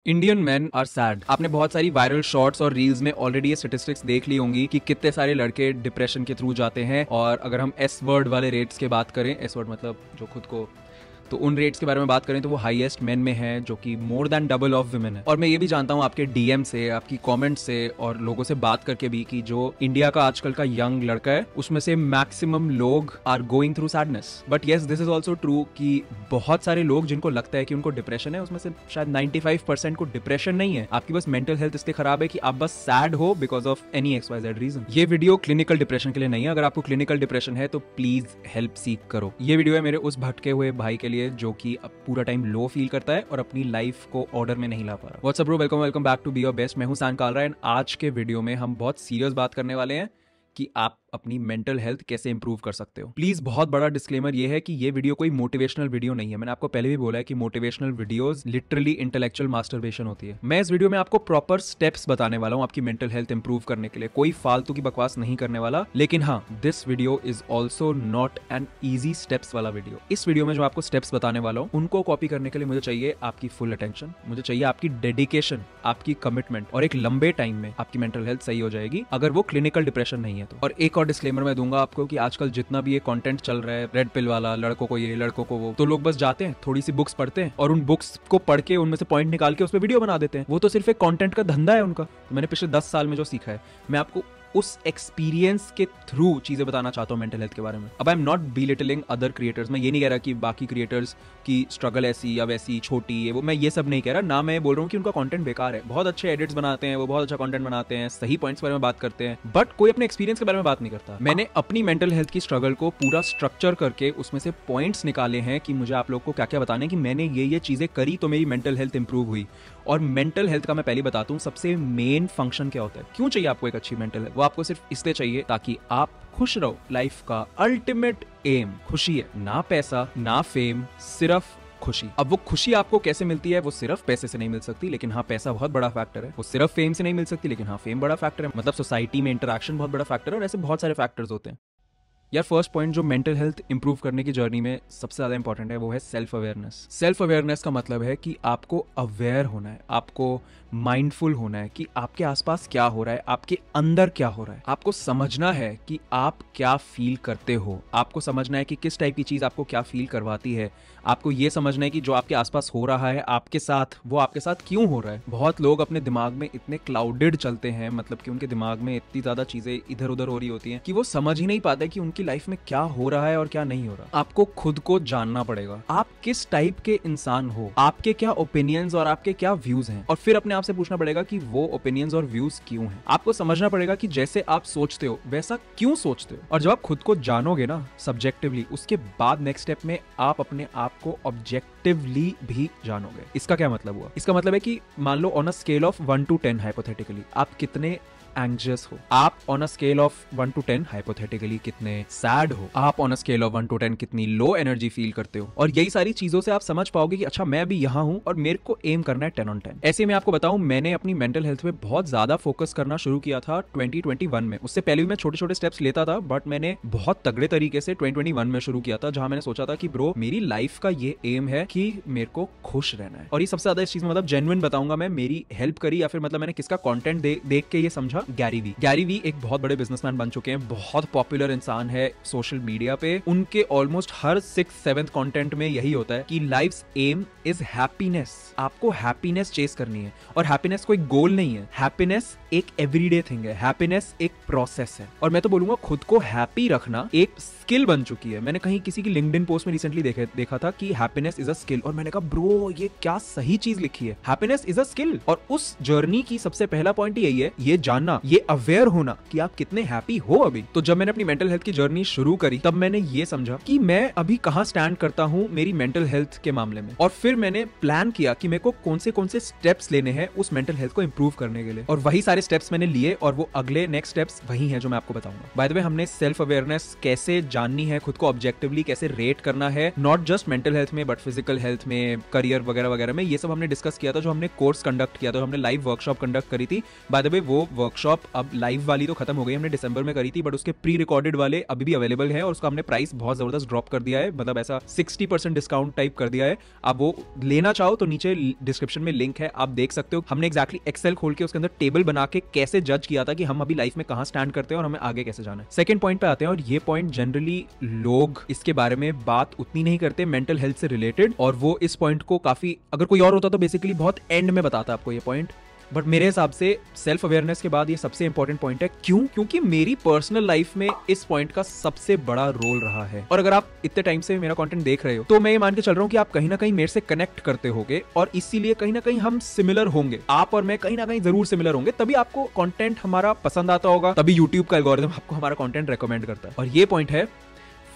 Indian man are sad. आपने बहुत सारी वायरल शॉर्ट्स और रील्स में ऑलरेडी ये स्टेटिस्टिक्स देख ली होंगी कि कितने सारे लड़के डिप्रेशन के थ्रू जाते हैं। और अगर हम एस वर्ड वाले रेट्स की बात करें, एस वर्ड मतलब जो खुद को, तो उन रेट्स के बारे में बात करें तो वो हाईएस्ट मेन में है, जो कि more than double of women है। और मैं ये भी जानता हूँ आपके डीएम से, आपकी कमेंट से और लोगों से बात करके भी कि जो इंडिया का आजकल का यंग लड़का है उसमें से मैक्सिमम लोग are going through sadness. But yes, this is also true कि बहुत सारे लोग जिनको लगता है कि उनको डिप्रेशन है, उसमें से शायद 95% को डिप्रेशन नहीं है। आपकी बस मेंटल हेल्थ इसलिए खराब है कि आप बस सैड हो because of any XYZ reason. ये वीडियो क्लिनिकल डिप्रेशन के लिए नहीं है। अगर आपको क्लिनिकल डिप्रेशन है तो प्लीज हेल्प सीक करो। ये वीडियो है मेरे उस भटके हुए भाई के लिए जो कि पूरा टाइम लो फील करता है और अपनी लाइफ को ऑर्डर में नहीं ला पा रहा। What's up bro, welcome back to be your best. मैं हूं सान कालरा एंड आज के वीडियो में हम बहुत सीरियस बात करने वाले हैं कि आप अपनी मेंटल हेल्थ कैसे इंप्रूव कर सकते हो। प्लीज, बहुत बड़ा डिस्क्लेमर ये है कि ये वीडियो कोई मोटिवेशनल वीडियो नहीं है। मैंने आपको पहले भी बोला है कि motivational videos literally intellectual masturbation होती है। मैं इस वीडियो में आपको प्रॉपर स्टेप्स बताने वाला हूं आपकी मेंटल हेल्थ इंप्रूव करने के लिए। कोई फालतू की बकवास नहीं करने वाला। लेकिन हाँ, this video is also not an easy steps वाला वीडियो। इस वीडियो में जो आपको स्टेप्स बताने वाला हूं उनको कॉपी करने के लिए मुझे चाहिए आपकी फुल अटेंशन, मुझे चाहिए आपकी डेडिकेशन, आपकी कमिटमेंट, और एक लंबे टाइम में आपकी मेंटल हेल्थ सही हो जाएगी अगर वो क्लिनिकल डिप्रेशन नहीं है तो। और एक और डिस्क्लेमर मैं दूंगा आपको कि आजकल जितना भी ये कंटेंट चल रहा है, रेड पिल वाला, लड़कों को ये, लड़कों को वो, तो लोग बस जाते हैं, थोड़ी सी बुक्स पढ़ते हैं और उन बुक्स को पढ़ के उनमें से पॉइंट निकाल के उस पर वीडियो बना देते हैं। वो तो सिर्फ एक कंटेंट का धंधा है उनका। तो मैंने पिछले 10 साल में जो सीखा है, मैं आपको उस एक्सपीरियंस के थ्रू चीजें बताना चाहता हूं मेंटल हेल्थ के बारे में। अब I am not belittling other creators. मैं ये नहीं कह रहा कि बाकी क्रिएटर्स की स्ट्रगल ऐसी या वैसी, छोटी है वो, मैं ये सब नहीं कह रहा। ना मैं बोल रहा हूँ कि उनका कंटेंट बेकार है। बहुत अच्छे एडिट्स बनाते हैं वो, बहुत अच्छा कंटेंट बनाते हैं, सही पॉइंट्स के बारे में बात करते हैं, बट कोई अपने एक्सपीरियंस के बारे में बात नहीं करता। मैंने अपनी मेंटल हेल्थ की स्ट्रगल को पूरा स्ट्रक्चर करके उसमें से पॉइंट्स निकाले हैं कि मुझे आप लोग को क्या क्या बताने कि मैंने ये चीजें करी तो मेरी मेंटल हेल्थ इंप्रूव हुई। और मेंटल हेल्थ का मैं पहले बताता हूँ सबसे मेन फंक्शन क्या होता है। क्यों चाहिए आपको एक अच्छी मेंटल हेल्थ? वो आपको सिर्फ इसलिए चाहिए ताकि आप खुश रहो। लाइफ का अल्टीमेट एम खुशी है, ना पैसा ना फेम, सिर्फ खुशी। अब वो खुशी आपको कैसे मिलती है? वो सिर्फ पैसे से नहीं मिल सकती, लेकिन हाँ पैसा बहुत बड़ा फैक्टर है। वो सिर्फ फेम से नहीं मिल सकती, लेकिन हाँ फेम बड़ा फैक्टर है। मतलब सोसाइटी में इंटरेक्शन बहुत बड़ा फैक्टर है, और ऐसे बहुत सारे फैक्टर्स होते हैं। यार, फर्स्ट पॉइंट जो मेंटल हेल्थ इंप्रूव करने की जर्नी में सबसे ज्यादा इंपॉर्टेंट है वो है सेल्फ अवेयरनेस। सेल्फ अवेयरनेस का मतलब है कि आपको अवेयर होना है, आपको माइंडफुल होना है कि आपके आसपास क्या हो रहा है, आपके अंदर क्या हो रहा है। आपको समझना है कि आप क्या फील करते हो, आपको समझना है कि किस टाइप की चीज आपको क्या फील करवाती है। आपको ये समझना है कि जो आपके आसपास हो रहा है आपके साथ, वो आपके साथ क्यों हो रहा है। बहुत लोग अपने दिमाग में इतने क्लाउडेड चलते हैं, मतलब कि उनके दिमाग में इतनी ज्यादा चीजें इधर उधर हो रही होती हैं कि वो समझ ही नहीं पाते कि उनकी लाइफ में क्या हो रहा है और क्या नहीं हो रहा। आपको खुद को जानना पड़ेगा, आप किस टाइप के इंसान हो, आपके क्या ओपिनियंस और आपके क्या व्यूज हैं, और फिर अपने आप से पूछना पड़ेगा कि वो ओपिनियंस और व्यूज क्यों हैं। आपको समझना पड़ेगा कि जैसे आप सोचते हो वैसा क्यों सोचते हो। और जब आप खुद को जानोगे ना सब्जेक्टिवली, उसके बाद नेक्स्ट स्टेप में आप अपने आप को ऑब्जेक्टिवली भी जानोगे। इसका क्या मतलब हुआ? इसका मतलब है कि मान लो on a scale of 1 to 10 hypothetically आप कितने एंग्जियस हो, आप on a scale of 1 to 10 hypothetically कितने सैड हो, आप on a scale of 1 to 10 कितनी लो एनर्जी फील करते हो। और यही सारी चीजों से आप समझ पाओगे कि अच्छा मैं भी यहाँ हूँ और मेरे को एम करना है 10 on 10। ऐसे मैं आपको बताऊं, मैंने अपनी मेंटल हेल्थ पे बहुत ज्यादा फोकस करना शुरू किया था 2021 में। उससे पहले भी मैं छोटे छोटे स्टेप्स लेता था, बट मैंने बहुत तगड़े तरीके से 2021 में शुरू किया था, जहां मैंने सोचा था कि ब्रो मेरी लाइफ का ये एम है कि मेरे को खुश रहना है। और ये सबसे ज्यादा इस चीज में मतलब जेन्युइन बताऊंगा मैं, मेरी हेल्प करी या फिर मतलब मैंने किसका कंटेंट देख के ये समझा। गैरी वी एक बहुत बड़े बिजनेसमैन बन चुके हैं, बहुत पॉपुलर इंसान है सोशल मीडिया पे। उनके ऑलमोस्ट हर 6-7 कंटेंट में यही होता है कि लाइफ्स एम इज हैप्पीनेस। आपको हैप्पीनेस चेस करनी है, और हैप्पीनेस कोई गोल नहीं है, हैप्पीनेस एक एवरीडे थिंग है, हैप्पीनेस एक प्रोसेस है। और मैं तो बोलूंगा खुद को हैप्पी रखना एक स्किल बन चुकी है। मैंने कहीं किसी की लिंक्डइन पोस्ट में रिसेंटली देखा था कि हैप्पीनेस इज अ स्किल, और मैंने कहा ब्रो ये क्या सही चीज लिखी है, हैप्पीनेस इज अ स्किल। और उस जर्नी की सबसे पहला पॉइंट यही है, ये जानना, ये अवेयर होना कि आप कितने हैप्पी हो अभी। तो जब मैंने अपनी मेंटल हेल्थ की जर्नी शुरू करी तब मैंने ये समझा कि मैं अभी कहां स्टैंड करता हूं मेरी मेंटल हेल्थ के मामले में, और फिर मैंने प्लान किया कि मेरे को कौन से स्टेप्स लेने हैं उस मेंटल हेल्थ को इंप्रूव करने के लिए। और वही सारे स्टेप्स मैंने लिए, और वो अगले नेक्स्ट स्टेप्स वही हैं जो मैं आपको बताऊंगा। बाय द वे, हमने सेल्फ अवेयरनेस कैसे जाननी है, खुद को ऑब्जेक्टिवली कैसे रेट करना है, नॉट जस्ट मेंटल हेल्थ में बट फिजिकल हेल्थ में, करियर वगैरह वगैरह में, ये सब हमने डिस्कस किया था जो हमने कोर्स कंडक्ट किया था, हमने लाइव वर्कशॉप कंडक्ट करी थी। बाय द वे, वो वर्कशॉप वर्कशॉप अब लाइव वाली तो खत्म हो गई, हमने दिसंबर में करी थी, बट उसके प्री रिकॉर्डेड वाले अभी भी अवेलेबल है और उसका हमने प्राइस बहुत जबरदस्त ड्रॉप कर दिया है, मतलब ऐसा 60% डिस्काउंट टाइप कर दिया है। आप वो लेना चाहो तो नीचे डिस्क्रिप्शन में लिंक है, आप देख सकते हो। हमने एक्जैक्टली एक्सेल खोल के उसके अंदर टेबल बना के कैसे जज किया था कि हम अभी लाइफ में कहां स्टैंड करते हैं और हमें आगे कैसे जाना है। सेकंड पॉइंट पे आते हैं, और ये पॉइंट जनरली लोग इसके बारे में बात उतनी नहीं करते मेंटल हेल्थ से रिलेटेड, और वो इस पॉइंट को काफी, अगर कोई और होता तो बेसिकली बहुत एंड में बताता आपको ये पॉइंट, बट मेरे हिसाब से सेल्फ अवेयरनेस के बाद ये सबसे इंपॉर्टेंट पॉइंट है। क्यों? क्योंकि मेरी पर्सनल लाइफ में इस पॉइंट का सबसे बड़ा रोल रहा है। और अगर आप इतने टाइम से मेरा कंटेंट देख रहे हो तो मैं ये मान के चल रहा हूँ कि आप कहीं ना कहीं मेरे से कनेक्ट करते होगे, और इसीलिए कहीं ना कहीं हम सिमिलर होंगे। आप और मैं कहीं ना कहीं जरूर सिमिलर होंगे, तभी आपको कंटेंट हमारा पसंद आता होगा, तभी यूट्यूब का एल्गोरिथम आपको हमारा कंटेंट रेकमेंड करता है। और ये पॉइंट है,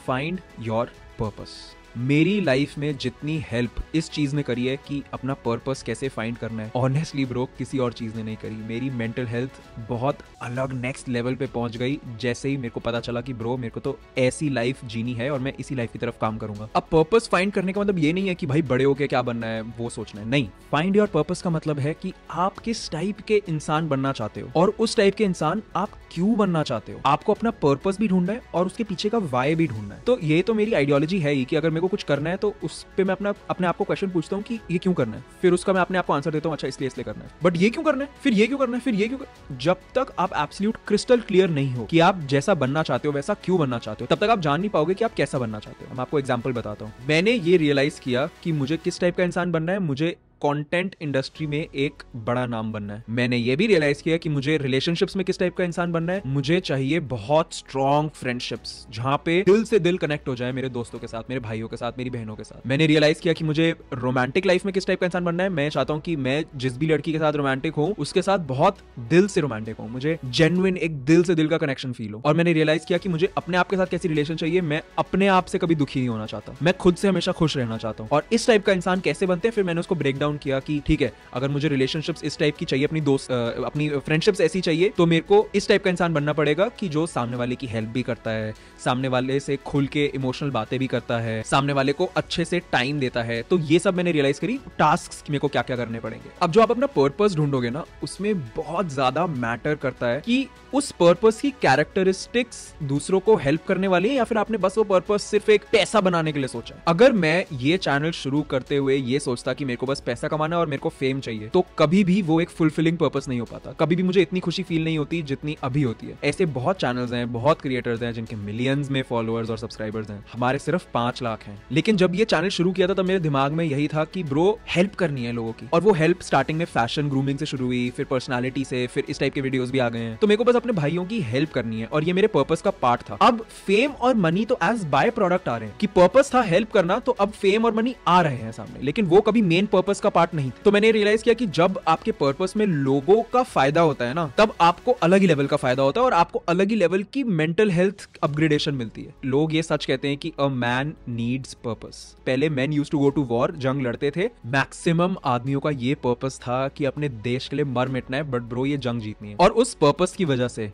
फाइंड योर पर्पस। मेरी लाइफ में जितनी हेल्प इस चीज ने करी है कि अपना पर्पस कैसे फाइंड करना है, ऑनेस्टली ब्रो किसी और चीज ने नहीं करी। मेरी मेंटल हेल्थ बहुत अलग नेक्स्ट लेवल पे पहुंच गई जैसे ही मेरे को पता चला कि ब्रो मेरे को तो ऐसी लाइफ जीनी है और मैं इसी लाइफ की तरफ काम करूंगा। अब पर्पस फाइंड करने का मतलब ये नहीं है कि भाई बड़े होके क्या बनना है वो सोचना है, नहीं। फाइंड योर पर्पस का मतलब है कि आप किस टाइप के इंसान बनना चाहते हो, और उस टाइप के इंसान आप क्यों बनना चाहते हो। आपको अपना पर्पस भी ढूंढना है और उसके पीछे का वाई भी ढूंढना है। तो ये तो मेरी आइडियोलॉजी है ही कि अगर मेरे को कुछ करना है तो उस पे मैं अपने आप को क्वेश्चन पूछता हूँ कि ये क्यों करना है, फिर उसका मैं अपने आप को आंसर देता हूँ, अच्छा इसलिए करना है, बट ये क्यों करना है, फिर ये क्यों करना है, फिर ये क्यों। जब तक आप एब्सोल्यूट क्रिस्टल क्लियर नहीं हो कि आप जैसा बनना चाहते हो वैसा क्यों बनना चाहते हो, तब तक आप जान नहीं पाओगे कि आप कैसा बनना चाहते हो। मैं आपको एग्जांपल बताता हूँ। मैंने ये रियलाइज किया कि मुझे किस टाइप का इंसान बनना है। मुझे कंटेंट इंडस्ट्री में एक बड़ा नाम बनना है। मैंने ये भी रियलाइज किया कि मुझे रिलेशनशिप्स में किस टाइप का इंसान बनना है। मुझे चाहिए बहुत स्ट्रॉन्ग फ्रेंडशिप्स जहां पे दिल से दिल कनेक्ट हो जाए, मेरे दोस्तों के साथ, मेरे भाइयों के साथ, मेरी बहनों के साथ। मैंने रियलाइज किया कि मुझे रोमांटिक लाइफ में किस टाइप का इंसान बनना है। मैं चाहता हूं कि मैं जिस भी लड़की के साथ रोमांटिक हूं उसके साथ बहुत दिल से रोमांटिक हूं, मुझे जेन्युइन एक दिल से दिल का कनेक्शन फील हो। और मैंने रियलाइज किया कि मुझे अपने आप के साथ कैसी रिलेशन चाहिए। मैं अपने आप से कभी दुखी नहीं होना चाहता, मैं खुद से हमेशा खुश रहना चाहता हूं। और इस टाइप का इंसान कैसे बनते हैं, फिर मैंने उसको ब्रेक डाउन किया कि ठीक है, अगर मुझे रिलेशनशिप्स इस टाइप की चाहिए, अपनी फ्रेंडशिप्स ऐसी चाहिए, तो मेरे को इस टाइप का इंसान बनना पड़ेगा कि जो सामने वाले की हेल्प भी करता है, सामने वाले से खुल के इमोशनल बातें भी करता है, सामने वाले को अच्छे से टाइम देता है। तो ये सब मैंने रियलाइज करी, टास्क्स मेरे को क्या क्या करने पड़ेंगे। अब जो आप अपना पर्पस ढूंढोगे ना, उसमें बहुत ज्यादा मैटर करता है कि उस पर्पस की कैरेक्टरिस्टिक्स दूसरों को हेल्प करने वाली है, या फिर आपने बस वो पर्पस सिर्फ एक पैसा बनाने के लिए सोचा है। अगर मैं ये चैनल शुरू करते हुए ये सोचता कि मेरे को बस पैसा कमाना और मेरे को फेम चाहिए, तो कभी भी वो एक फुलफिलिंग पर्पस नहीं हो पाता। कभी भी मुझे इतनी खुशी फील नहीं होती जितनी अभी होती है। ऐसे बहुत चैनल्स हैं, बहुत क्रिएटर्स हैं जिनके मिलियंस में फॉलोअर्स और सब्सक्राइबर्स हैं, हमारे सिर्फ 5 लाख हैं। लेकिन जब ये चैनल शुरू किया था तब मेरे दिमाग में यही था कि ब्रो हेल्प करनी है लोगों की। और वो हेल्प स्टार्टिंग में फैशन ग्रूमिंग से शुरू हुई, फिर पर्सनालिटी से, फिर इस टाइप के वीडियोस भी आ गए हैं। तो मेरे को बस अपने भाइयों की हेल्प करनी है और ये मेरे पर्पस का पार्ट था। अब फेम और मनी तो एज बाय प्रोडक्ट आ रहे हैं कि पर्पस था हेल्प करना, तो अब फेम और मनी आ रहे हैं सामने, लेकिन वो कभी मेन पर्पस का पार्ट नहीं था। तो मैंने रियलाइज किया कि जब आपके पर्पस में लोगों का फायदा होता है ना, तब आपको अलग ही लेवल का फायदा होता है और आपको अलग ही लेवल की मेंटल हेल्थ अपग्रेडेशन मिलती है। लोग ये सच कहते हैं कि अ मैन नीड्स पर्पस। पहले man used to go to war, जंग लड़ते थे। मैक्सिमम आदमियों का ये पर्पस था कि अपने देश के लिए मर मिटना है, बट ब्रो ये जंग जीतनी है। और उस पर्पस की वजह से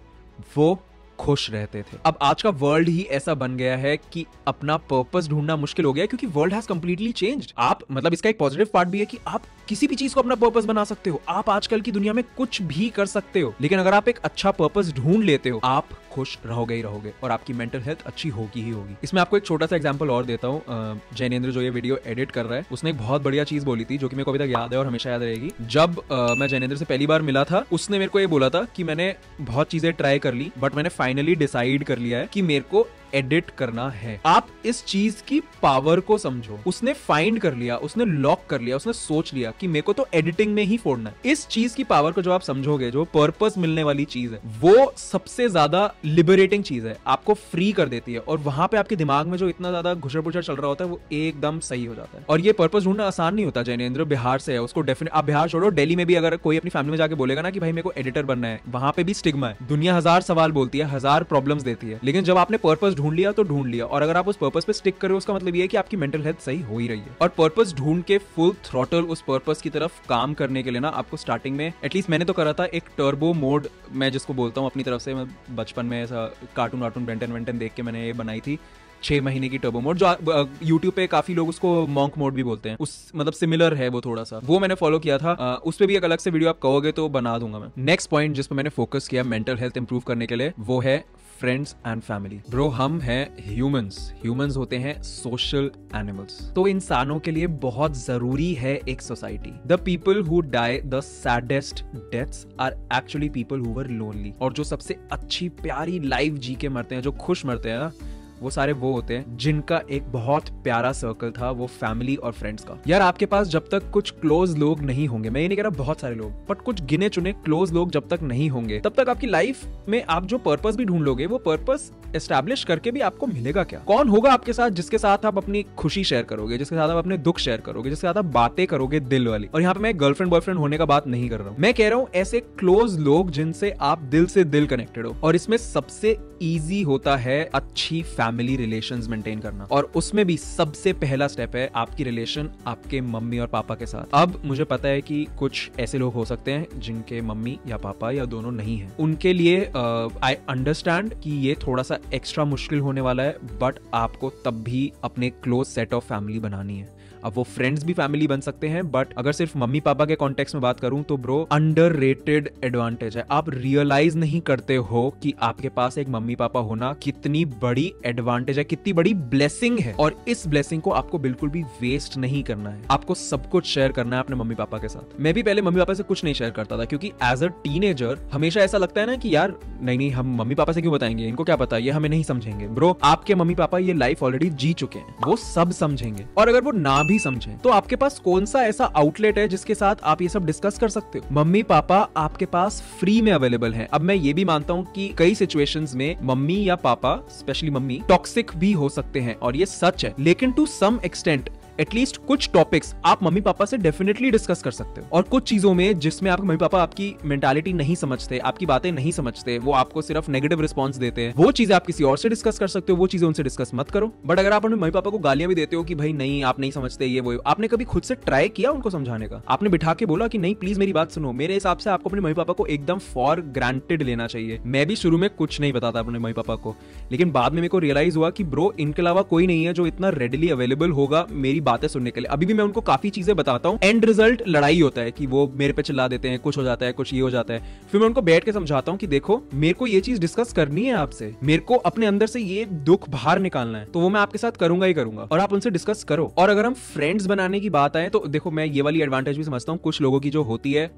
वो खुश रहते थे। अब आज का वर्ल्ड ही ऐसा बन गया है कि अपना पर्पस ढूंढना मुश्किल हो गया है, क्योंकि वर्ल्ड हैज कंप्लीटली चेंज्ड। आप मतलब इसका एक पॉजिटिव पार्ट भी है कि आप किसी भी चीज को अपना पर्पस बना सकते हो। आप आजकल की दुनिया में कुछ भी कर सकते हो, लेकिन अगर आप एक अच्छा पर्पस ढूंढ लेते हो, आप खुश रहोगे ही रहोगे और आपकी मेंटल हेल्थ अच्छी होगी ही होगी। इसमें आपको एक छोटा सा एग्जांपल और देता हूँ। जैनेंद्र जो ये वीडियो एडिट कर रहा है, उसने एक बहुत बढ़िया चीज बोली थी जो कि मेरे को अभी तक याद है और हमेशा याद रहेगी। जब मैं जैनेंद्र से पहली बार मिला था, उसने मेरे को ये बोला था कि मैंने बहुत चीजें ट्राई कर ली, बट मैंने फाइनली डिसाइड कर लिया है कि मेरे को एडिट करना है। आप इस चीज की पावर को समझो। उसने फाइंड कर लिया, उसने लॉक कर लिया, उसने सोच लिया कि मेरे को तो एडिटिंग में ही फोड़ना है। इस चीज की पावर को जो आप समझोगे, जो पर्पस मिलने वाली चीज है, वो सबसे ज्यादा लिबरेटिंग चीज है, आपको फ्री कर देती है। और वहां पे आपके दिमाग में जो इतना ज्यादा घुसर पुसर चल रहा होता है, वो एकदम सही हो जाता है। और ये पर्पस ढूंढना आसान नहीं होता। जैनेंद्र बिहार से है, उसको डेफिनेट, आप बिहार छोड़ो, दिल्ली में भी अगर कोई अपनी फैमिली में जाके बोलेगा ना कि भाई मेरे को एडिटर बनना है, वहां पे भी स्टिग्मा है। दुनिया 1000 सवाल बोलती है, 1000 प्रॉब्लम्स देती है, लेकिन जब आपने पर्पस ढूंढ लिया तो ढूंढ लिया। और अगर आप उस पर्पस पे स्टिक करो, उसका मतलब ये है कि आपकी मेंटल हेल्थ सही हो ही रही है। और पर्पस ढूंढ के फुल थ्रॉटल उस पर्पस की तरफ काम करने के लिए ना, आपको स्टार्टिंग में, एटलीस्ट मैंने तो करा था, एक टर्बो मोड, मैं जिसको बोलता हूँ अपनी तरफ से, मैं बचपन में ऐसा कार्टून बेंटन देख के मैंने ये बनाई थी 6 महीने की टर्बो मोड, जो यूट्यूब पे काफी लोग उसको मॉन्क मोड भी बोलते हैं, उस मतलब सिमिलर है वो थोड़ा सा, वो मैंने फॉलो किया था। उस पे भी एक अलग से वीडियो आप कहोगे तो बना दूंगा मैं। नेक्स्ट पॉइंट जिस पे मैंने फोकस किया मेंटल हेल्थ इंप्रूव करने के लिए, वो है फ्रेंड्स एंड फैमिली। ब्रो हम हैं ह्यूमंस होते हैं सोशल एनिमल्स, तो इंसानों के लिए बहुत जरूरी है एक society. The people who die the saddest deaths are actually people who were lonely. और जो सबसे अच्छी प्यारी लाइफ जी के मरते हैं, जो खुश मरते हैं ना, वो सारे वो होते हैं जिनका एक बहुत प्यारा सर्कल था, वो फैमिली और फ्रेंड्स का। यार आपके पास जब तक कुछ क्लोज लोग नहीं होंगे, मैं ये नहीं कह रहा बहुत सारे लोग, बट कुछ गिने चुने क्लोज लोग जब तक नहीं होंगे, तब तक आपकी लाइफ में आप जो पर्पस भी ढूंढ लोगे, वो पर्पस एस्टैब्लिश करके भी आपको मिलेगा क्या? कौन होगा आपके साथ जिसके साथ आप अपनी खुशी शेयर करोगे, जिसके साथ आप अपने दुख शेयर करोगे, जिसके साथ आप बातें करोगे दिल वाली? और यहाँ पे मैं गर्लफ्रेंड बॉयफ्रेंड होने का बात नहीं कर रहा हूँ, मैं कह रहा हूँ ऐसे क्लोज लोग जिनसे आप दिल से दिल कनेक्टेड हो। और इसमें सबसे ईजी होता है अच्छी फैमिली रिलेशंस मेंटेन करना, और उसमें भी सबसे पहला स्टेप है आपकी रिलेशन आपके मम्मी और पापा के साथ। अब मुझे पता है कि कुछ ऐसे लोग हो सकते हैं जिनके मम्मी या पापा या दोनों नहीं है, उनके लिए आई अंडरस्टैंड कि ये थोड़ा सा एक्स्ट्रा मुश्किल होने वाला है, बट आपको तब भी अपने क्लोज सेट ऑफ फैमिली बनानी है। अब वो फ्रेंड्स भी फैमिली बन सकते हैं, बट अगर सिर्फ मम्मी पापा के कॉन्टेक्स्ट में बात करूं तो ब्रो अंडररेटेड एडवांटेज है। आप रियलाइज नहीं करते हो कि आपके पास एक मम्मी पापा होना कितनी बड़ी एडवांटेज है, कितनी बड़ी ब्लेसिंग है। और इस ब्लेसिंग को आपको बिल्कुल भी वेस्ट नहीं करना है, आपको सब कुछ शेयर करना है अपने मम्मी पापा के साथ। मैं भी पहले मम्मी पापा से कुछ नहीं शेयर करता था, क्योंकि एज अ टीनेजर हमेशा ऐसा लगता है ना कि यार नहीं हम मम्मी पापा से क्यों बताएंगे, इनको क्या पता, ये हमें नहीं समझेंगे। ब्रो आपके मम्मी पापा ये लाइफ ऑलरेडी जी चुके हैं, वो सब समझेंगे। और अगर वो ना भी समझें तो आपके पास कौन सा ऐसा आउटलेट है जिसके साथ आप ये सब डिस्कस कर सकते हो? मम्मी पापा आपके पास फ्री में अवेलेबल हैं। अब मैं ये भी मानता हूं कि कई सिचुएशंस में मम्मी या पापा, स्पेशली मम्मी, टॉक्सिक भी हो सकते हैं, और ये सच है, लेकिन टू सम एक्सटेंट एटलीस्ट कुछ टॉपिक्स आप मम्मी पापा से डेफिनेटली डिस्कस कर सकते हो। और कुछ चीजों में जिसमें आपके मम्मी पापा आपकी मेंटालिटी नहीं समझते, आपकी बातें नहीं समझते, वो आपको सिर्फ नेगेटिव रिस्पॉन्स देते हैं, वो चीजें आप किसी और से डिस्कस कर सकते हो, वो चीजें उनसे डिस्कस मत करो। बट अगर आप अपने मम्मी पापा को गालियां भी देते हो कि भाई नहीं आप नहीं समझते ये वो, आपने कभी खुद से ट्राई किया उनको समझाने का? आपने बिठा के बोला कि नहीं प्लीज मेरी बात सुनो? मेरे हिसाब से आपको अपने मम्मी पापा को एकदम फॉर ग्रांटेड लेना चाहिए। मैं भी शुरू में कुछ नहीं बताता अपने मम्मी पापा को, लेकिन बाद में मेरे को रियलाइज हुआ कि ब्रो इनके अलावा कोई नहीं है जो इतना रेडिली अवेलेबल होगा मेरी बातें सुनने के लिए। अभी भी मैं उनको काफी चीजें बताता हूँ, एंड रिजल्ट लड़ाई होता है कि वो मेरे पे चिल्ला देते हैं, कुछ हो जाता है, कुछ ये हो जाता है। फिर मैं उनको बैठ के समझाता हूँ कि देखो मेरे को ये चीज डिस्कस करनी है आपसे, मेरे को अपने अंदर से ये दुख बाहर निकालना है, तो वो मैं आपके साथ करूंगा ही करूंगा, और आप उनसे डिस्कस करो। और अगर हम फ्रेंड्स बनाने की बात आए तो देखो मैं ये वाली एडवांटेज भी समझता हूँ कुछ लोगों की जो होती है,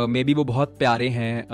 मे बी वो बहुत प्यारे हैं,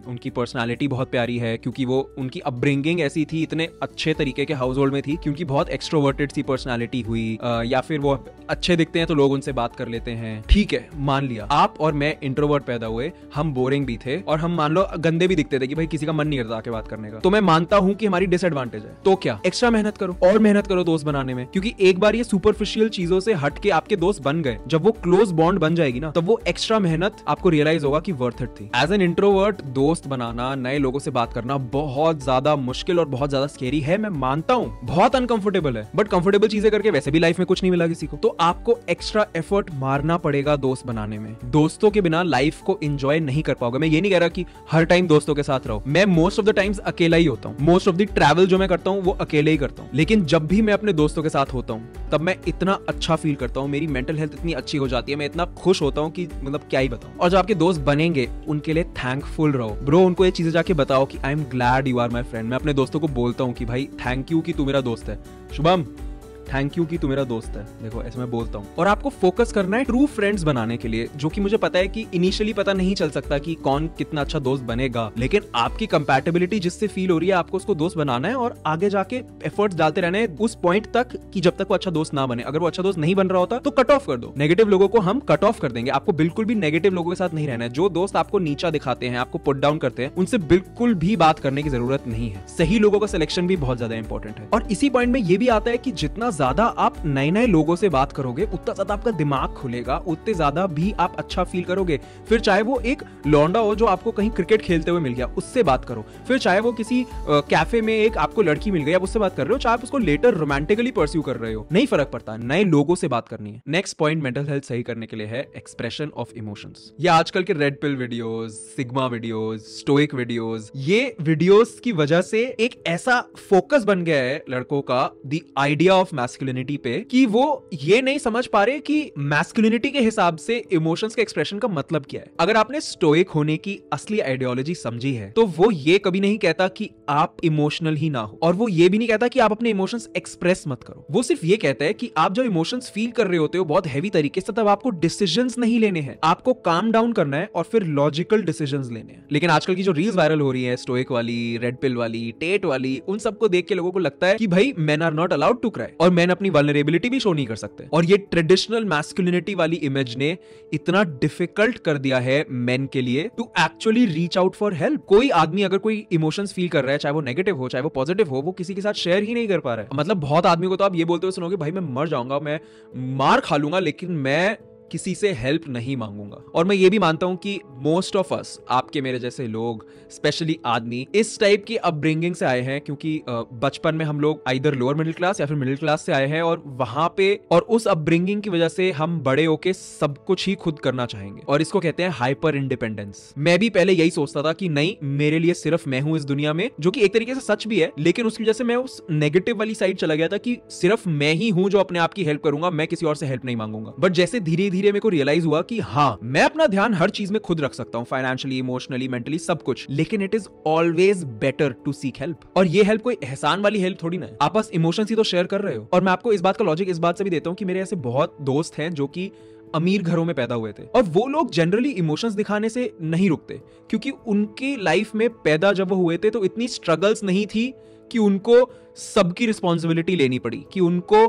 उनकी पर्सनालिटी बहुत प्यारी है, क्योंकि वो उनकी अपब्रिंगिंग ऐसी थी, इतने अच्छे तरीके के हाउस होल्ड में थी, क्योंकि बहुत एक्सट्रोवर्टेड सी पर्सनालिटी हुई, या फिर वो अच्छे दिखते हैं तो लोग उनसे बात कर लेते हैं। ठीक है मान लिया आप और मैं इंट्रोवर्ट पैदा हुए, हम बोरिंग भी थे, और हम मान लो गंदे भी दिखते थे कि भाई किसी का मन नहीं करता आके बात करने का, तो मैं मानता हूं कि हमारी डिसएडवांटेज है। तो क्या एक्स्ट्रा मेहनत करो, और मेहनत करो दोस्त बनाने में, क्योंकि एक बार ये सुपरफिशियल चीजों से हट के आपके दोस्त बन गए, जब वो क्लोज बॉन्ड बन जाएगी ना, तब वो एक्स्ट्रा मेहनत आपको रियलाइज होगा कि वर्थ इट थी। एज एन इंट्रोवर्ट दोस्त बनाना, नए लोगों से बात करना बहुत ज्यादा मुश्किल और बहुत ज्यादा स्केरी है, मैं मानता हूं बहुत अनकंफर्टेबल है, बट कंफर्टेबल चीजें करके वैसे भी लाइफ में कुछ नहीं मिला किसी को, तो आपको एक्स्ट्रा एफर्ट मारना पड़ेगा दोस्त बनाने में। दोस्तों के बिना लाइफ को एंजॉय नहीं कर पाओगे। मैं ये नहीं कह रहा कि हर टाइम दोस्तों के साथ रहो, मैं मोस्ट ऑफ द टाइम्स अकेला ही होता हूँ, मोस्ट ऑफ द ट्रैवल जो मैं करता हूँ वो अकेले ही करता हूँ, लेकिन जब भी मैं अपने दोस्तों के साथ होता हूँ तब मैं इतना अच्छा फील करता हूँ, मेरी मेंटल हेल्थ इतनी अच्छी हो जाती है, मैं इतना खुश होता हूँ कि मतलब क्या ही बताऊं। और जब आपके दोस्त बनेंगे उनके लिए थैंकफुल रहो ब्रो, उनको ये चीजें जाके बताओ कि I am glad you are my friend. मैं अपने दोस्तों को बोलता हूँ कि भाई थैंक यू कि तू मेरा दोस्त है, शुभम थैंक यू कि तू मेरा दोस्त है, देखो ऐसे मैं बोलता हूँ। और आपको फोकस करना है ट्रू फ्रेंड्स बनाने के लिए, जो कि मुझे पता है कि इनिशियली पता नहीं चल सकता कि कौन कितना अच्छा दोस्त बनेगा, लेकिन आपकी कंपैटिबिलिटी जिससे फील हो रही है आपको उसको दोस्त बनाना है, और आगे जाके एफर्ट्स डालते रहना है उस पॉइंट तक कि जब तक वो अच्छा दोस्त ना बने। अगर वो अच्छा दोस्त नहीं बन रहा होता तो कट ऑफ कर दो, नेगेटिव लोगों को हम कट ऑफ कर देंगे। आपको बिल्कुल भी नेगेटिव लोगों के साथ नहीं रहना है। जो दोस्त आपको नीचा दिखाते हैं, आपको पुट डाउन करते हैं, उनसे बिल्कुल भी बात करने की जरूरत नहीं है। सही लोगों का सिलेक्शन भी बहुत ज्यादा इंपॉर्टेंट है। और इसी पॉइंट में ये भी आता है कि जितना ज्यादा आप नए नए लोगों से बात करोगे, उतना ज्यादा आपका दिमाग खुलेगा, उतने ज्यादा भी आप अच्छा फील करोगे। फिर चाहे वो एक लौंडा हो जो आपको कहीं क्रिकेट खेलते हुए मिल गया, उससे बात करो। फिर चाहे वो किसी कैफे में एक आपको लड़की मिल गई, आप उससे बात कर रहे हो, चाहे आप उसको लेटर रोमांटिकली परस्यू कर रहे हो, नहीं फर्क पड़ता, नए लोगों से बात करनी है। नेक्स्ट पॉइंट मेंटल हेल्थ सही करने के लिए है एक्सप्रेशन ऑफ इमोशंस। ये आजकल के red pill videos, sigma videos, stoic videos, ये वीडियोस की वजह से एक ऐसा फोकस बन गया है लड़कों का द आइडिया ऑफ मैस्कुलिनिटी पे कि वो ये नहीं समझ पा रहे कि मैस्कुलिनिटी के हिसाब से इमोशंस के एक्सप्रेशन का मतलब क्या है। अगर आपने स्टोइक होने की असली आइडियोलॉजी समझी है तो वो ये कभी नहीं कहता कि आप इमोशनल ही ना हो, और वो ये भी नहीं कहता कि आप अपने इमोशंस एक्सप्रेस मत करो। वो सिर्फ ये कहता है कि आप जब इमोशंस फील कर रहे होते हो बहुत हैवी तरीके से, तब आपको डिसीजंस नहीं लेने हैं, आपको काम डाउन करना है और फिर लॉजिकल डिसीजंस लेने हैं। लेकिन आजकल की जो रील्स वायरल हो रही है, स्टोइक वाली, रेड पिल वाली, टेट वाली, उन सबको देख के लोगों को लगता है कि भाई men are not allowed to cry, और मेन अपनी वल्नरेबिलिटी भी शो नहीं कर सकते। और ये ट्रेडिशनल मैस्कुलिनिटी वाली इमेज ने इतना डिफिकल्ट कर दिया है मेन के लिए to actually reach out for help. कोई आदमी अगर कोई इमोशंस फील कर रहा है, चाहे वो नेगेटिव हो चाहे वो पॉजिटिव हो, वो किसी के साथ शेयर ही नहीं कर पा रहा है। मतलब बहुत आदमी को तो आप ये बोलते हुए सुनोगे, भाई मैं मर जाऊंगा, मैं मार खा लूंगा, लेकिन मैं किसी से हेल्प नहीं मांगूंगा। और मैं ये भी मानता हूं कि मोस्ट ऑफ अस, आपके मेरे जैसे लोग, स्पेशली आदमी, इस टाइप की अपब्रिंगिंग से आए हैं, क्योंकि बचपन में हम लोग आइदर लोअर मिडिल क्लास या फिर मिडिल क्लास से आए हैं, और वहां पे और उस अपब्रिंगिंग की वजह से हम बड़े होके सब कुछ ही खुद करना चाहेंगे, और इसको कहते हैं हाइपर इंडिपेंडेंस। मैं भी पहले यही सोचता था कि नहीं, मेरे लिए सिर्फ मैं हूं इस दुनिया में, जो कि एक तरीके से सच भी है, लेकिन उसकी वजह से मैं उस नेगेटिव वाली साइड चला गया था कि सिर्फ मैं ही हूं जो अपने आप की हेल्प करूंगा, मैं किसी और से हेल्प नहीं मांगूंगा। बट जैसे धीरे धीरे मेरे को रियलाइज हुआ कि हाँ, मैं अपना ध्यान हर चीज में खुद रख सकता हूँ, फाइनेंशियली, इमोशनली, मेंटली, सब कुछ, लेकिन it is always better to seek help. और ये हेल्प कोई एहसान वाली हेल्प थोड़ी ना है, आप बस इमोशंस ही तो शेयर कर रहे हो। और मैं आपको इस बात का लॉजिक इस बात से भी देता हूँ कि मेरे ऐसे बहुत दोस्त हैं जो कि अमीर घरों में पैदा हुए थे, और वो लोग जनरली इमोशंस दिखाने से नहीं रुकते, क्योंकि उनकी लाइफ में पैदा जब वो हुए थे तो इतनी स्ट्रगल्स नहीं थी कि उनको सबकी रिस्पॉन्सिबिलिटी लेनी पड़ी, कि उनको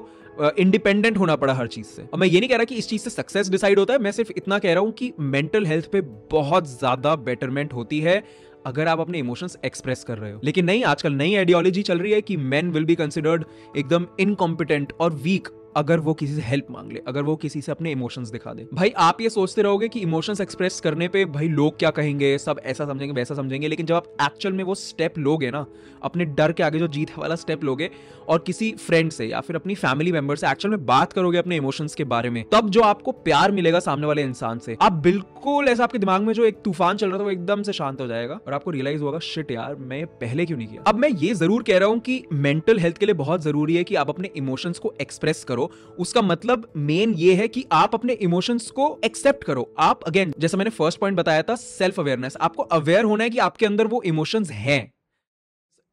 इंडिपेंडेंट होना पड़ा हर चीज से। और मैं ये नहीं कह रहा कि इस चीज से सक्सेस डिसाइड होता है, मैं सिर्फ इतना कह रहा हूं कि मेंटल हेल्थ पे बहुत ज्यादा बेटरमेंट होती है अगर आप अपने इमोशंस एक्सप्रेस कर रहे हो। लेकिन नहीं, आजकल नई आइडियोलॉजी चल रही है कि मेन विल बी कंसिडर्ड एकदम इनकॉम्पिटेंट और वीक अगर वो किसी से हेल्प मांग ले, अगर वो किसी से अपने इमोशंस दिखा दे। भाई आप ये सोचते रहोगे कि इमोशंस एक्सप्रेस करने पे भाई लोग क्या कहेंगे, सब ऐसा समझेंगे वैसा समझेंगे, लेकिन जब आप एक्चुअल में वो स्टेप लोगे ना, अपने डर के आगे जो जीत वाला स्टेप लोगे, और किसी फ्रेंड से या फिर अपनी फैमिली मेंबर से एक्चुअल में बात करोगे अपने इमोशंस के बारे में, तब जो आपको प्यार मिलेगा सामने वाले इंसान से, आप बिल्कुल ऐसा, आपके दिमाग में जो एक तूफान चल रहा था वो एकदम से शांत हो जाएगा, और आपको रियलाइज होगा, शिट यार, मैं पहले क्यों नहीं किया। अब मैं ये जरूर कह रहा हूं कि मेंटल हेल्थ के लिए बहुत जरूरी है कि आप अपने इमोशंस को एक्सप्रेस करो। उसका मतलब मेन ये है कि आप अपने इमोशंस को एक्सेप्ट करो। आप, अगेन, जैसे मैंने फर्स्ट पॉइंट बताया था, सेल्फ अवेयरनेस, आपको अवेयर होना है कि आपके अंदर वो इमोशंस हैं।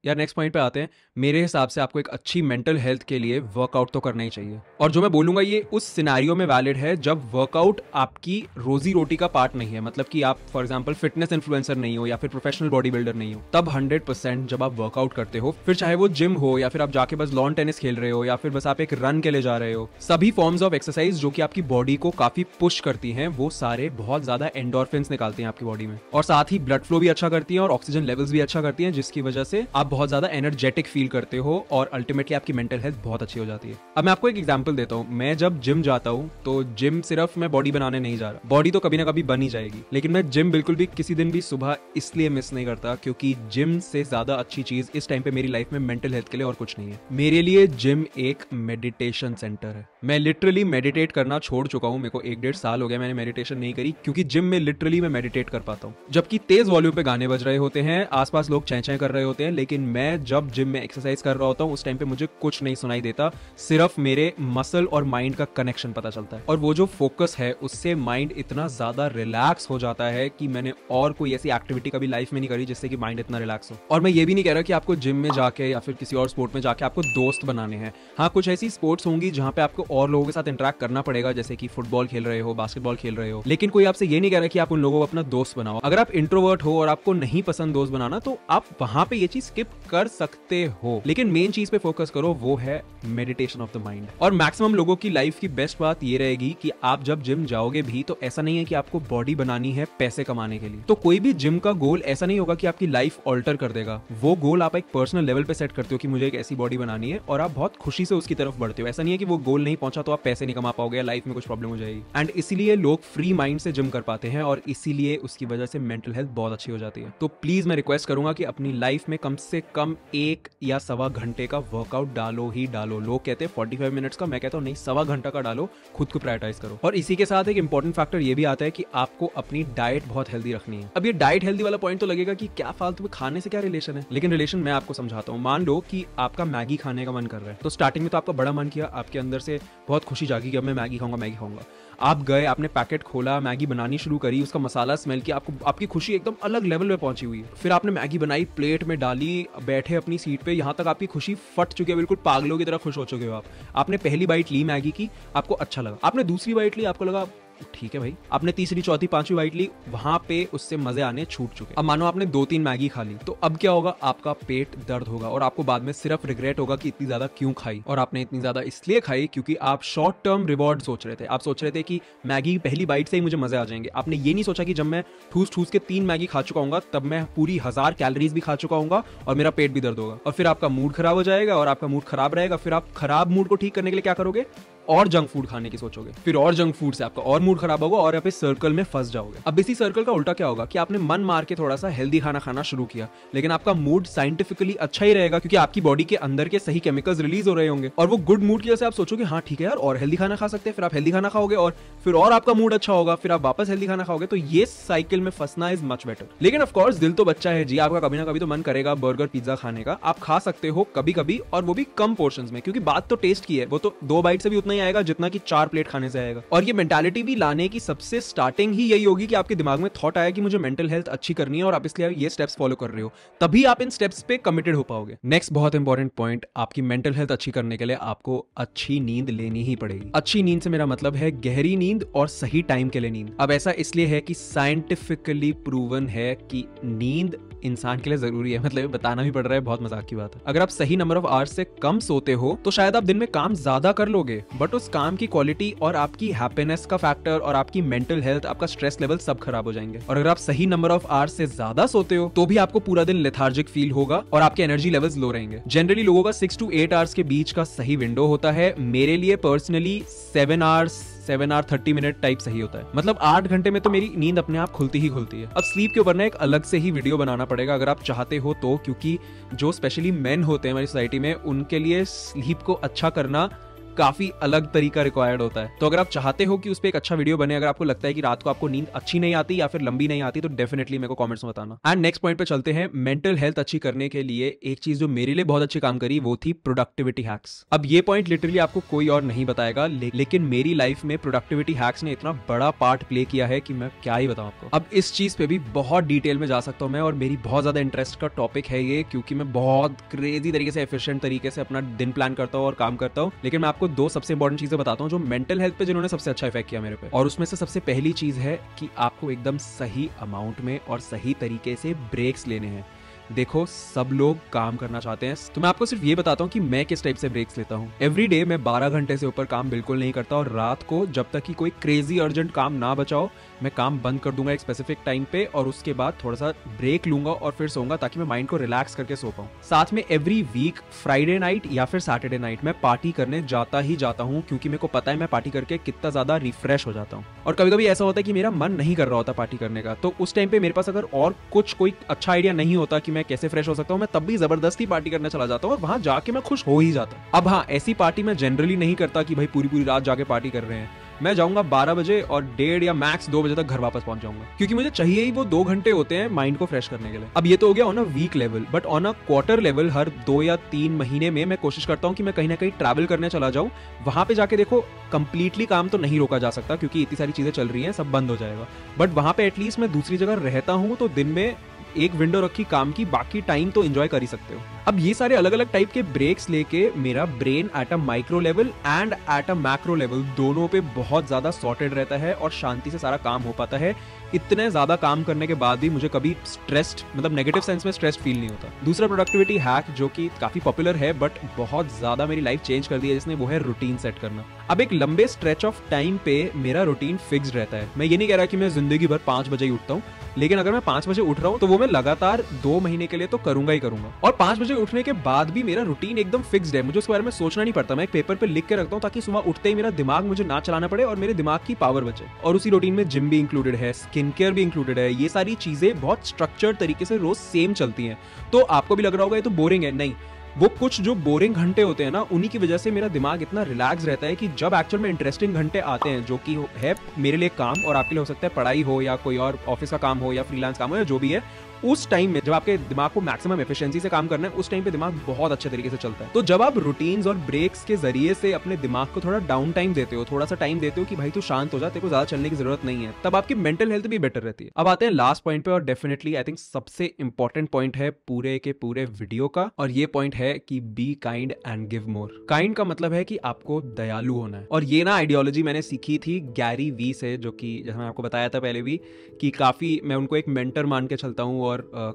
यार नेक्स्ट पॉइंट पे आते हैं। मेरे हिसाब से आपको एक अच्छी मेंटल हेल्थ के लिए वर्कआउट तो करना ही चाहिए, और जो मैं बोलूंगा ये उस सिनेरियो में वैलिड है जब वर्कआउट आपकी रोजी रोटी का पार्ट नहीं है। मतलब कि आप फॉर एग्जांपल फिटनेस इन्फ्लुएंसर नहीं हो या फिर प्रोफेशनल बॉडी बिल्डर नहीं हो, तब 100% जब आप वर्कआउट करते हो, फिर चाहे वो जिम हो या फिर आप जाके बस लॉन टेनिस खेल रहे हो या फिर बस आप एक रन के लिए जा रहे हो, सभी फॉर्म्स ऑफ एक्सरसाइज जो कि आपकी बॉडी को काफी पुश करती हैं, वो सारे बहुत ज्यादा एंडोर्फिन्स निकालती हैं आपकी बॉडी में, और साथ ही ब्लड फ्लो भी अच्छा करती हैं और ऑक्सीजन लेवल्स भी अच्छा करती हैं, जिसकी वजह से आप बहुत ज्यादा एनर्जेटिक फील करते हो और अल्टीमेटली आपकी मेंटल हेल्थ बहुत अच्छी हो जाती है। अब मैं आपको एक एग्जांपल देता हूँ। मैं जब जिम जाता हूँ तो जिम सिर्फ मैं बॉडी बनाने नहीं जा रहा, बॉडी तो कभी ना कभी बन ही जाएगी, लेकिन मैं जिम बिल्कुल भी किसी दिन भी सुबह इसलिए मिस नहीं करता क्योंकि जिम से ज्यादा अच्छी चीज इस टाइम पे मेरी लाइफ में मेंटल हेल्थ के लिए और कुछ नहीं है। मेरे लिए जिम एक मेडिटेशन सेंटर है। मैं लिटरली मेडिटेट करना छोड़ चुका हूँ। मेरे को 1-1.5 साल हो गया मैंने मेडिटेशन नहीं करी, क्योंकि जिम में लिटरली मैं मेडिटेट कर पाता हूँ। जबकि तेज वॉल्यूम पे गाने बज रहे होते हैं, आसपास लोग चैं चैं कर रहे होते हैं, लेकिन मैं जब जिम में एक्सरसाइज कर रहा होता हूँ उस टाइम पे मुझे कुछ नहीं सुनाई देता, सिर्फ मेरे मसल और माइंड का कनेक्शन पता चलता है, और वो जो फोकस है उससे माइंड इतना ज्यादा रिलैक्स हो जाता है कि मैंने और कोई ऐसी एक्टिविटी कभी लाइफ में नहीं करी जिससे कि माइंड इतना रिलैक्स हो। और मैं ये भी नहीं कह रहा कि आपको जिम में जाके या फिर किसी और स्पोर्ट में जाके आपको दोस्त बनाने हैं। हाँ, कुछ ऐसी स्पोर्ट्स होंगी जहां पे आपको और लोगों के साथ इंटरेक्ट करना पड़ेगा, जैसे कि फुटबॉल खेल रहे हो, बास्केटबॉल खेल रहे हो, लेकिन कोई आपसे ये नहीं कह रहा कि आप उन लोगों को अपना दोस्त बनाओ। अगर आप इंट्रोवर्ट हो और आपको नहीं पसंद दोस्त बनाना, तो आप वहां पे ये चीज स्किप कर सकते हो, लेकिन मेन चीज पे फोकस करो, वो है मेडिटेशन ऑफ द माइंड। और मैक्सिमम लोगों की लाइफ की बेस्ट बात ये रहेगी कि आप जब जिम जाओगे भी तो ऐसा नहीं है कि आपको बॉडी बनानी है पैसे कमाने के लिए। तो कोई भी जिम का गोल ऐसा नहीं होगा कि आपकी लाइफ ऑल्टर कर देगा। वो गोल आप एक पर्सनल लेवल पे सेट करते हो कि मुझे एक ऐसी बॉडी बनानी है, और आप बहुत खुशी से उसकी तरफ बढ़ते हो। ऐसा नहीं है कि वो गोल नहीं पहुंचा तो आप पैसे नहीं कमा पाओगे या लाइफ में कुछ प्रॉब्लम हो जाएगी। एंड इसीलिए लोग फ्री माइंड से जिम कर पाते हैं, और इसीलिए उसकी वजह से मेंटल हेल्थ बहुत अच्छी हो जाती है। तो प्लीज मैं रिक्वेस्ट करूंगा कि अपनी लाइफ में कम से कम 1 या सवा घंटे का वर्कआउट डालो ही डालो। लोग कहते हैं 45 मिनट्स का, मैं कहता हूँ नहीं, सवा घंटा का डालो, खुद को प्रायोरिटाइज करो। और इसी के साथ एक इंपॉर्टेंट फैक्टर ये भी आता है कि आपको अपनी डाइट बहुत हेल्दी रखनी है। अब ये डाइट हेल्दी वाला पॉइंट तो लगेगा कि क्या फालतू में खाने से क्या रिलेशन है, लेकिन रिलेशन मैं आपको समझाता हूँ। मान लो कि आपका मैगी खाने का मन कर रहा है, तो स्टार्टिंग में तो आपका बड़ा मन किया, आपके अंदर से बहुत खुशी जागी कि अब मैं मैगी खाऊंगा, मैगी खाऊंगा। आप गए, आपने पैकेट खोला, मैगी बनानी शुरू करी, उसका मसाला स्मेल किया, आपकी खुशी एकदम अलग लेवल पे पहुंची हुई है। फिर आपने मैगी बनाई, प्लेट में डाली, बैठे अपनी सीट पे, यहाँ तक आपकी खुशी फट चुकी है, बिल्कुल पागलों की तरह खुश हो चुके हो आपने पहली बाइट ली मैगी की, आपको अच्छा लगा। आपने दूसरी बाइट ली, आपको लगा ठीक है भाई। आपने तीसरी, चौथी, पांचवी बाइट ली, वहां पे उससे मजे आने छूट चुके। अब मानो आपने 2-3 मैगी खा ली, तो अब क्या होगा, आपका पेट दर्द होगा और आपको बाद में सिर्फ रिग्रेट होगा कि इतनी ज्यादा क्यों खाई। और आपने इतनी ज्यादा इसलिए खाई क्योंकि आप शॉर्ट टर्म रिवॉर्ड सोच रहे थे। आप सोच रहे थे कि मैगी पहली बाइट से ही मुझे मजे आ जाएंगे। आपने ये नहीं सोचा कि जब मैं ठूस ठूस के 3 मैगी खा चुका हूँ तब मैं पूरी 1000 कैलोरीज भी खा चुका हूँ और मेरा पेट भी दर्द होगा, और फिर आपका मूड खराब हो जाएगा, और आपका मूड खराब रहेगा। फिर आप खराब मूड को ठीक करने के लिए क्या करोगे, और जंक फूड खाने की सोचोगे, फिर और जंक फूड से आपका और मूड खराब होगा और आप इस सर्कल में फंस जाओगे। अब इसी सर्कल का उल्टा क्या होगा कि आपने मन मार के थोड़ा सा हेल्दी खाना खाना शुरू किया, लेकिन आपका मूड साइंटिफिकली अच्छा ही रहेगा क्योंकि आपकी बॉडी के अंदर के सही केमिकल्स रिलीज हो रहे होंगे, और वो गुड मूड की वजह से आप सोचोगे हाँ ठीक है यार और हेल्दी खाना खा सकते हैं। फिर आप हेल्दी खाना खाओगे और फिर और आपका मूड अच्छा होगा, फिर आप वापस हेल्दी खाना खाओगे। तो ये साइकिल में फंसना इज मच बेटर। लेकिन ऑफ कोर्स दिल तो बच्चा है जी, आपका कभी ना कभी तो मन करेगा बर्गर पिज्जा खाने का। आप खा सकते हो कभी कभी, और वो भी कम पोर्शंस में, क्योंकि बात तो टेस्ट की है। वो तो 2 बाइट से भी उतना ही आएगा जितना कि 4 प्लेट खाने से आएगा। और ये मेंटालिटी भी लाने की सबसे स्टार्टिंग ही यही होगी कि आपके दिमाग में थॉट आया कि मुझे मेंटल हेल्थ अच्छी करनी है और आप इसलिए ये स्टेप्स फॉलो कर रहे हो, तभी आप इन स्टेप्स पे कमिटेड हो पाओगे। नेक्स्ट बहुत इंपॉर्टेंट पॉइंट, आपकी मेंटल हेल्थ अच्छी करने के लिए आपको अच्छी नींद लेनी ही पड़ेगी। अच्छी नींद से मेरा मतलब है गहरी नींद और सही टाइम के लिए नींद। अब ऐसा इसलिए है कि साइंटिफिकली प्रूवन है कि नींद इंसान के लिए जरूरी है। मतलब बताना भी पड़ रहा है, बहुत मजाक की बात है। अगर आप सही नंबर ऑफ आवर्स से कम सोते हो तो शायद आप दिन में काम ज्यादा कर लोगे, बट उस काम की क्वालिटी और आपकी हैप्पीनेस का फैक्टर और आपकी मेंटल हेल्थ, आपका स्ट्रेस लेवल सब खराब हो जाएंगे। और अगर आप सही नंबर ऑफ आवर्स से ज्यादा सोते हो तो भी आपको पूरा दिन लेथार्जिक फील होगा और आपके एनर्जी लेवल्स लो रहेंगे। जनरली लोगों का 6 to 8 आवर्स के बीच का सही विंडो होता है। मेरे लिए पर्सनली 7 आवर्स 30 मिनट टाइप सही होता है। मतलब 8 घंटे में तो मेरी नींद अपने आप खुलती ही खुलती है। अब स्लीप के ऊपर ना एक अलग से ही वीडियो बनाना पड़ेगा अगर आप चाहते हो तो, क्योंकि जो स्पेशली मेन होते हैं हमारी सोसाइटी में, उनके लिए स्लीप को अच्छा करना काफी अलग तरीका रिक्वायर्ड होता है। तो अगर आप चाहते हो कि उस पर एक अच्छा वीडियो बने, अगर आपको लगता है कि रात को आपको नींद अच्छी नहीं आती या फिर लंबी नहीं आती, तो डेफिनेटली मेरे को कमेंट्स में बताना। एंड नेक्स्ट पॉइंट पे चलते हैं। मेंटल हेल्थ अच्छी करने के लिए एक चीज जो मेरे लिए बहुत अच्छी काम करी वो थी प्रोडक्टिविटी हैक्स। अब ये पॉइंट लिटरली आपको कोई और नहीं बताएगा, लेकिन मेरी लाइफ में प्रोडक्टिविटी हैक्स ने इतना बड़ा पार्ट प्ले किया है कि मैं क्या ही बताऊं आपको। अब इस चीज पे भी बहुत डिटेल में जा सकता हूं मैं, और मेरी बहुत ज्यादा इंटरेस्ट का टॉपिक है ये, क्योंकि मैं बहुत क्रेजी तरीके से, एफिशिएंट तरीके से अपना दिन प्लान करता हूं और काम करता हूं। लेकिन मैं आपको 2 सबसे इंपॉर्टेंट चीजें बताता हूं जो मेंटल हेल्थ पे जिन्होंने सबसे अच्छा इफेक्ट किया मेरे पे। और उसमें से सबसे पहली चीज है कि आपको एकदम सही अमाउंट में और सही तरीके से ब्रेक्स लेने हैं। देखो सब लोग काम करना चाहते हैं, तो मैं आपको सिर्फ ये बताता हूँ कि मैं किस टाइप से ब्रेक्स लेता हूँ। एवरी डे मैं 12 घंटे से ऊपर काम बिल्कुल नहीं करता, और रात को जब तक कि कोई क्रेजी अर्जेंट काम ना बचाओ मैं काम बंद कर दूंगा एक स्पेसिफिक टाइम पे, और उसके बाद थोड़ा सा ब्रेक लूंगा और फिर सोऊंगा ताकि मैं माइंड को रिलैक्स करके सो पाऊँ। साथ में एवरी वीक फ्राइडे नाइट या फिर सैटरडे नाइट मैं पार्टी करने जाता ही जाता हूँ, क्योंकि मेरे को पता है मैं पार्टी करके कितना ज्यादा रिफ्रेश हो जाता हूँ। और कभी कभी ऐसा होता है कि मेरा मन नहीं कर रहा होता पार्टी करने का, तो उस टाइम पे मेरे पास अगर और कोई अच्छा आइडिया नहीं होता कि मैं कैसे फ्रेश हो सकता हूँ, मैं तब भी जबरदस्ती पार्टी करने चला जाता हूँ और वहां जाके मैं खुश हो ही जाता हूँ। अब हाँ, ऐसी पार्टी मैं जनरली नहीं करता कि भाई पूरी रात जाके पार्टी कर रहे हैं। मैं जाऊंगा 12 बजे और 1:30 या मैक्स 2 बजे तक घर वापस पहुंच जाऊंगा, क्योंकि मुझे चाहिए ही वो 2 घंटे होते हैं माइंड को फ्रेश करने के लिए। अब ये तो हो गया on a week level, but on a quarter level हर 2 या 3 महीने में मैं कोशिश करता हूँ कि मैं कहीं ना कहीं ट्रैवल करने चला जाऊं। वहां पे जाके देखो कंप्लीटली काम तो नहीं रोका जा सकता क्योंकि इतनी सारी चीजें चल रही हैं, सब बंद हो जाएगा, बट वहां पे एटलीस्ट मैं दूसरी जगह रहता हूँ तो दिन में एक विंडो रखी काम की, बाकी टाइम तो एंजॉय कर ही सकते हो। अब ये सारे अलग अलग टाइप के ब्रेक्स लेके मेरा brain at a micro level and at a macro level दोनों पे बहुत ज्यादा सॉर्टेड रहता है और शांति से सारा काम हो पाता है। इतने ज्यादा काम करने के बाद भी मुझे कभी स्ट्रेस्ड, मतलब नेगेटिव सेंस में स्ट्रेस्ड फील नहीं होता। दूसरा प्रोडक्टिविटी हैक जो कि काफी पॉपुलर है बट बहुत ज्यादा मेरी लाइफ चेंज कर दी है जिसने, वो है रूटीन सेट करना। अब एक लंबे स्ट्रेच ऑफ टाइम पे मेरा रूटीन फिक्स्ड रहता है। मैं ये नहीं कह रहा कि मैं जिंदगी भर 5 बजे ही उठता हूँ, लेकिन अगर मैं 5 बजे उठ रहा हूँ तो वो मैं लगातार 2 महीने के लिए तो करूंगा ही करूंगा। और 5 बजे उठने के बाद भी मेरा रूटीन एकदम फिक्स्ड है, मुझे उसके बारे में सोचना नहीं पड़ता। मैं एक पेपर पे लिख के रखता हूँ ताकि सुबह उठते ही मेरा दिमाग मुझे ना चलाना पड़े और मेरे दिमाग की पावर बचे। और उसी रूटीन में जिम भी इंक्लूडेड है, स्किन केयर भी इंक्लूडेड है। ये सारी चीजें बहुत स्ट्रक्चर्ड तरीके से रोज सेम चलती हैं। तो आपको भी लग रहा होगा ये तो बोरिंग है, नहीं, वो कुछ जो बोरिंग घंटे होते हैं ना, उन्हीं की वजह से मेरा दिमाग इतना रिलैक्स रहता है कि जब एक्चुअल में इंटरेस्टिंग घंटे आते हैं, जो कि है मेरे लिए काम और आपके लिए हो सकता है पढ़ाई हो या कोई और ऑफिस का काम हो या फ्रीलांस काम हो या जो भी है, उस टाइम में जब आपके दिमाग को मैक्सिमम एफिशिएंसी से काम करना है, उस टाइम पे दिमाग बहुत अच्छे तरीके से चलता है। तो जब आप रूटीन्स और ब्रेक्स के जरिए से अपने दिमाग को थोड़ा डाउन टाइम देते हो, थोड़ा सा टाइम देते हो कि भाई तू शांत हो जा, तेरे को ज्यादा चलने की जरूरत नहीं है, तब आपकी मेंटल हेल्थ भी बेटर रहती है। अब आते हैं लास्ट पॉइंट पे, और डेफिनेटली आई थिंक सबसे इंपॉर्टेंट पॉइंट है पूरे के पूरे वीडियो का, और ये पॉइंट है कि be kind and give more. Kind का मतलब है कि आपको दयालु होना है, और ये ना आइडियोलॉजी मैंने सीखी थी गैरी वी से, जो कि जैसे मैं आपको बताया था पहले भी कि काफी मैं उनको एक मेंटर मान के चलता हूँ और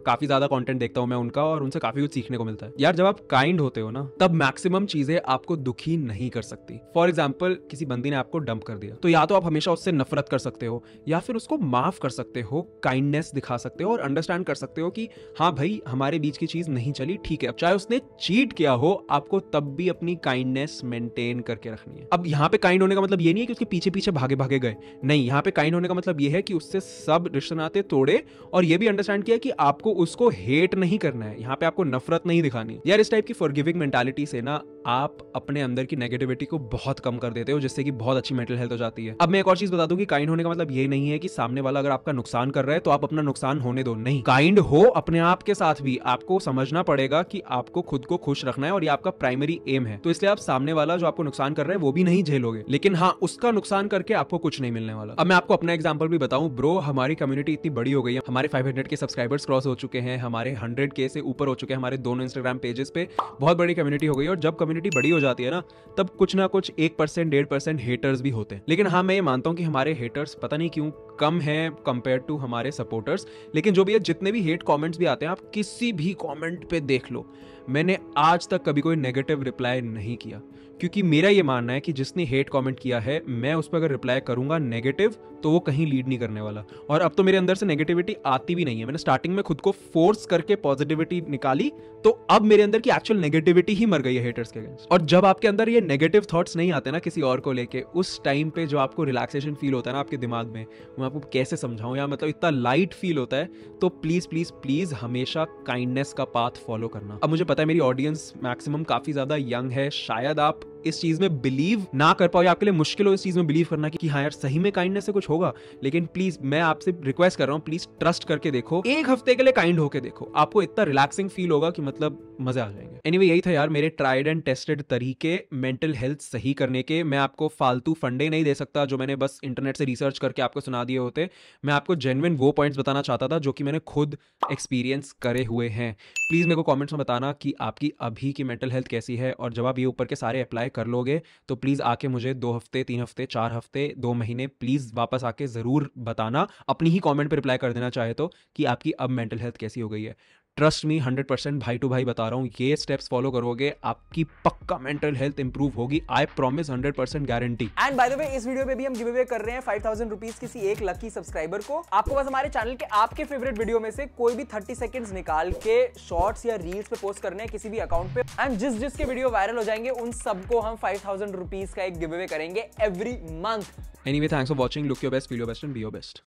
काफी ज्यादा कंटेंट देखता हूं मैं उनका, और उनसे काफी कुछ सीखने को मिलता है। यार जब आप काइंड होते हो ना, तब मैक्सिमम चीजें आपको दुखी नहीं कर सकती। फॉर एग्जाम्पल, किसी बंदी ने आपको डंप कर दिया, तो या तो आप हमेशा उससे नफरत कर सकते हो या फिर उसको माफ कर सकते हो, काइंडनेस दिखा सकते हो और अंडरस्टैंड कर सकते हो कि हाँ भाई हमारे बीच की चीज नहीं चली, ठीक है। अब चाहे उसने चीट किया हो, आपको तब भी अपनी काइंडनेस मेंटेन करके रखनी है। अब यहाँ पे काइंड होने का मतलब ये नहीं है कि उसके पीछे पीछे भागे भागे गए, नहीं, यहाँ पे काइंड होने का मतलब ये है कि उससे सब रिश्ते नाते तोड़े और ये भी अंडरस्टैंड किया कि आपको उसको हेट नहीं करना है, यहाँ पे आपको नफरत नहीं दिखानी। यार इस टाइप की फॉरगिविंग मेंटालिटी से ना आप अपने अंदर की नेगेटिविटी को बहुत कम कर देते हो, जिससे कि बहुत अच्छी मेंटल हेल्थ हो जाती है। अब मैं एक और चीज बता दूं कि काइंड होने का मतलब ये नहीं है कि सामने वाला अगर आपका नुकसान कर रहा है तो आप अपना नुकसान होने दो, नहीं। काइंड हो अपने आप के साथ भी, आपको समझना पड़ेगा कि आपको खुद को खुश रखना है और ये आपका प्राइमरी एम है। तो इसलिए आप सामने वाला जो आपको नुकसान कर रहा है वो भी नहीं झेलोगे, लेकिन हाँ उसका नुकसान करके आपको कुछ नहीं मिलने वाला। अब मैं आपको अपना एग्जांपल भी बताऊं ब्रो, हमारी कम्युनिटी इतनी बड़ी हो गई है, हमारे 500 के सब्सक्राइबर्स क्रॉस हो चुके हैं, हमारे 100K से ऊपर हो चुके हैं हमारे दोनों इंस्टाग्राम पेजेस पे, बहुत बड़ी कम्युनिटी हो गई है। और जब कम्युनिटी बड़ी हो जाती है ना, तब कुछ ना कुछ 1% 1.5% हेटर्स भी होते हैं। लेकिन हाँ मैं ये मानता हूँ कि हमारे हेटर्स पता नहीं क्यों कम है कंपेयर टू हमारे सपोर्टर्स। लेकिन जो भी है, जितने भी हेट कमेंट्स भी आते हैं, आप किसी भी कमेंट पे देख लो, मैंने आज तक कभी कोई नेगेटिव रिप्लाई नहीं किया, क्योंकि मेरा ये मानना है कि जिसने हेट कमेंट किया है, मैं उस पर अगर रिप्लाई करूंगा नेगेटिव तो वो कहीं लीड नहीं करने वाला। और अब तो मेरे अंदर से नेगेटिविटी आती भी नहीं है, मैंने स्टार्टिंग में खुद को फोर्स करके पॉजिटिविटी निकाली, तो अब मेरे अंदर की एक्चुअल नेगेटिविटी ही मर गई है हेटर्स के अगेंस्ट। और जब आपके अंदर ये नेगेटिव थॉट्स नहीं आते ना किसी और को लेके, उस टाइम पे जो आपको रिलैक्सेशन फील होता है ना आपके दिमाग में, मैं आपको कैसे समझाऊं यार, मतलब इतना लाइट फील होता है। तो प्लीज प्लीज प्लीज हमेशा काइंडनेस का पाथ फॉलो करना। अब मुझे पता है मेरी ऑडियंस मैक्सिमम काफी ज्यादा यंग है, शायद आप इस चीज में बिलीव ना कर पाओ या आपके लिए मुश्किल हो इस चीज में बिलीव करना कि हाँ यार सही में काइंडनेस से कुछ होगा। लेकिन प्लीज मैं आपसे रिक्वेस्ट कर रहा हूँ, प्लीज ट्रस्ट करके देखो, एक हफ्ते के लिए काइंड होके देखो, आपको इतना रिलैक्सिंग फील होगा कि मतलब मजे आ जाएंगे। एनीवे यही था यार मेरे ट्राइड एंड टेस्टेड तरीके मेंटल हेल्थ सही करने के। मैं आपको फालतू फंडे नहीं दे सकता जो मैंने बस इंटरनेट से रिसर्च करके आपको सुना दिए होते। मैं आपको जेन्युइन वो पॉइंट्स बताना चाहता था जो कि मैंने खुद एक्सपीरियंस करे हुए हैं। प्लीज मेरे को कमेंट्स में बताना कि आपकी अभी की मेंटल हेल्थ कैसी है, और जब आप ये ऊपर के सारे अप्लाई कर लोगे तो प्लीज आके मुझे 2 हफ्ते 3 हफ्ते 4 हफ्ते 2 महीने प्लीज वापस आके जरूर बताना, अपनी ही कमेंट पे रिप्लाई कर देना चाहे तो, कि आपकी अब मेंटल हेल्थ कैसी हो गई है। ट्रस्ट मी 100% भाई टू भाई बता रहा हूँ, ये स्टेप्स फॉलो करोगे आपकी पक्का मेंटल हेल्थ इंप्रूव होगी, I promise, 100% guarantee. And by the way इस वीडियो पे भी हम गिव अवे कर रहे हैं 5000 रुपीज किसी एक लकी सब्सक्राइबर को। आपको बस हमारे चैनल के आपके फेवरेट वीडियो में से कोई भी 30 सेकंड्स निकाल के शॉर्ट्स या रील्स पे पोस्ट करने हैं किसी भी अकाउंट पे, एंड जिसके वीडियो वायरल हो जाएंगे उन सबको हम 5000 रुपीज का एक गिव अवे करेंगे every month. Anyway thanks for watching, look your best, feel your best and B your best.